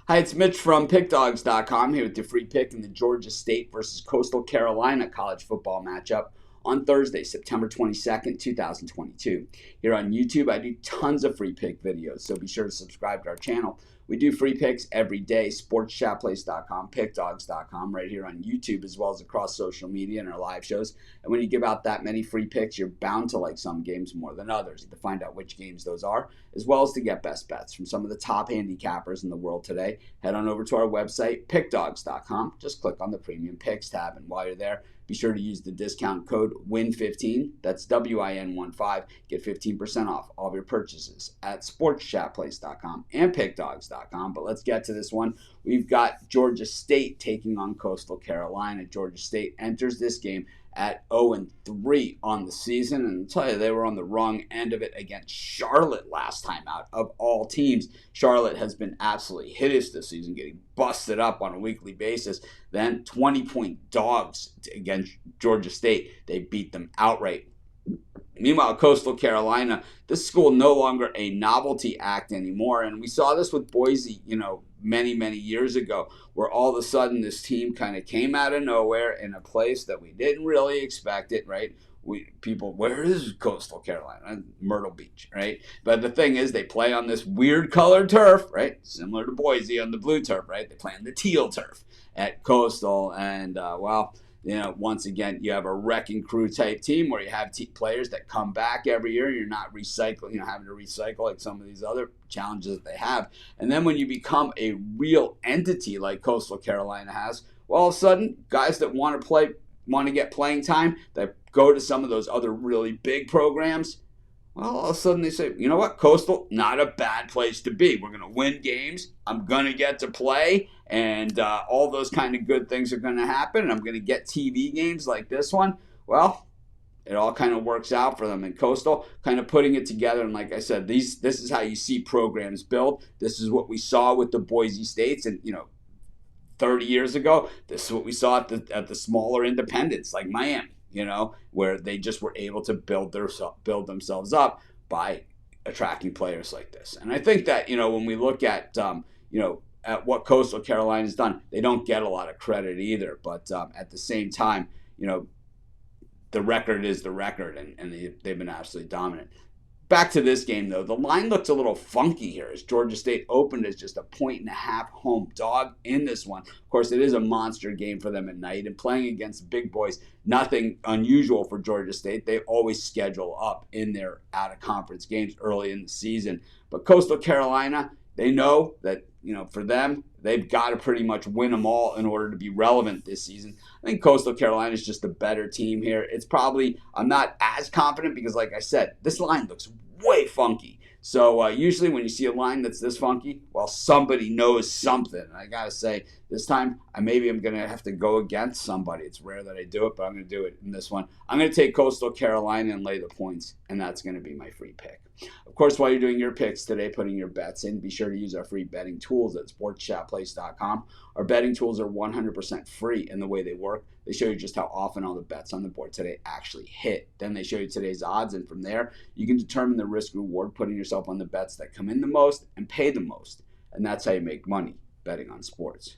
Hi, it's Mitch from Pickdawgz.com here with your free pick in the Georgia State versus Coastal Carolina college football matchup on Thursday, September 22nd, 2022. Here on YouTube, I do tons of free pick videos, so be sure to subscribe to our channel. We do free picks every day, sportschatplace.com, pickdawgz.com, right here on YouTube, as well as across social media and our live shows. And when you give out that many free picks, you're bound to like some games more than others. To find out which games those are, as well as to get best bets from some of the top handicappers in the world today, head on over to our website, pickdawgz.com. Just click on the Premium Picks tab, and while you're there, be sure to use the discount code WIN15, that's WIN15, get 15% off all of your purchases at sportschatplace.com and pickdawgz.com. But let's get to this one. We've got Georgia State taking on Coastal Carolina. Georgia State enters this game at 0-3 on the season, and I'll tell you, they were on the wrong end of it against Charlotte last time out. Of all teams, Charlotte has been absolutely hideous this season, getting busted up on a weekly basis. Then 20-point dogs against Georgia State. They beat them outright. Meanwhile, Coastal Carolina, this school no longer a novelty act anymore. And we saw this with Boise, many years ago, where all of a sudden this team kind of came out of nowhere in a place that we didn't really expect it, right? Where is Coastal Carolina? Myrtle Beach, right? But the thing is, they play on this weird colored turf, right? Similar to Boise on the blue turf, right? They play on the teal turf at Coastal. And, once again, you have a wrecking crew type team where you have players that come back every year. You're not recycling, having to recycle like some of these other challenges that they have. And then when you become a real entity like Coastal Carolina has, well, all of a sudden, guys that want to get playing time, that go to some of those other really big programs, well, all of a sudden they say, you know what, Coastal, not a bad place to be. We're going to win games. I'm going to get to play, and all those kind of good things are going to happen, and I'm going to get TV games like this one. Well, it all kind of works out for them. And Coastal kind of putting it together. And like I said, this is how you see programs build. This is what we saw with the Boise States, and 30 years ago, this is what we saw at the smaller independents like Miami. Where they just were able to build themselves up by attracting players like this. And I think that, when we look at, at what Coastal Carolina's done, they don't get a lot of credit either. But at the same time, the record is the record, and they've been absolutely dominant. Back to this game, though, the line looks a little funky here as Georgia State opened as just a 1.5 home dog in this one. Of course, it is a monster game for them at night, and playing against big boys, nothing unusual for Georgia State. They always schedule up in their out-of-conference games early in the season. But Coastal Carolina, they know that, for them, they've got to pretty much win them all in order to be relevant this season. I think Coastal Carolina is just a better team here. I'm not as confident because, like I said, this line looks way funky. So usually when you see a line that's this funky, well, somebody knows something. And I got to say, this time, I'm going to have to go against somebody. It's rare that I do it, but I'm going to do it in this one. I'm going to take Coastal Carolina and lay the points, and that's going to be my free pick. Of course, while you're doing your picks today, putting your bets in, be sure to use our free betting tools at sportschatplace.com. Our betting tools are 100% free in the way they work. They show you just how often all the bets on the board today actually hit. Then they show you today's odds, and from there, you can determine the risk-reward, putting yourself on the bets that come in the most and pay the most. And that's how you make money betting on sports.